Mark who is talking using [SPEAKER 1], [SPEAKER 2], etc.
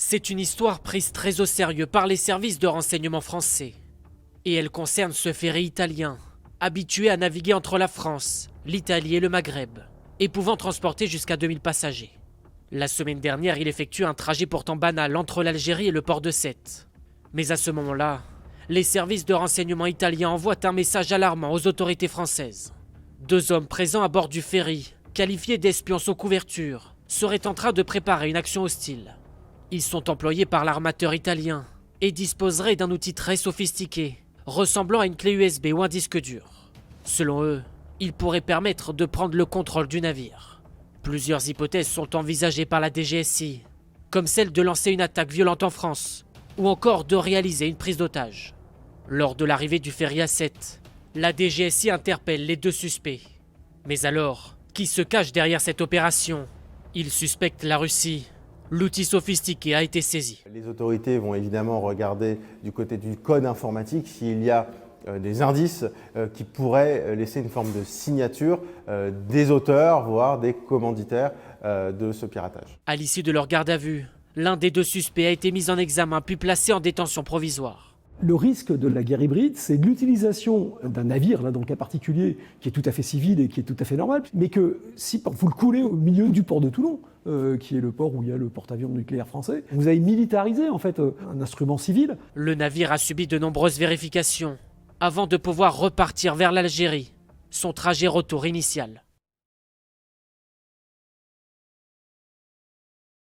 [SPEAKER 1] C'est une histoire prise très au sérieux par les services de renseignement français. Et elle concerne ce ferry italien, habitué à naviguer entre la France, l'Italie et le Maghreb, et pouvant transporter jusqu'à 2000 passagers. La semaine dernière, il effectue un trajet pourtant banal entre l'Algérie et le port de Sète. Mais à ce moment-là, les services de renseignement italiens envoient un message alarmant aux autorités françaises. 2 hommes présents à bord du ferry, qualifiés d'espions sous couverture, seraient en train de préparer une action hostile. Ils sont employés par l'armateur italien et disposeraient d'un outil très sophistiqué, ressemblant à une clé USB ou un disque dur. Selon eux, ils pourraient permettre de prendre le contrôle du navire. Plusieurs hypothèses sont envisagées par la DGSI, comme celle de lancer une attaque violente en France, ou encore de réaliser une prise d'otage. Lors de l'arrivée du ferry à Sète, la DGSI interpelle les 2 suspects. Mais alors, qui se cache derrière cette opération? Ils suspectent la Russie. L'outil sophistiqué a été saisi.
[SPEAKER 2] Les autorités vont évidemment regarder du côté du code informatique s'il y a des indices qui pourraient laisser une forme de signature des auteurs, voire des commanditaires de ce piratage.
[SPEAKER 1] À l'issue de leur garde à vue, l'un des 2 suspects a été mis en examen puis placé en détention provisoire.
[SPEAKER 3] Le risque de la guerre hybride, c'est de l'utilisation d'un navire, là dans le cas particulier, qui est tout à fait civil et qui est tout à fait normal, mais que si vous le coulez au milieu du port de Toulon, qui est le port où il y a le porte-avions nucléaire français, vous avez militarisé en fait un instrument civil.
[SPEAKER 1] Le navire a subi de nombreuses vérifications avant de pouvoir repartir vers l'Algérie, son trajet retour initial.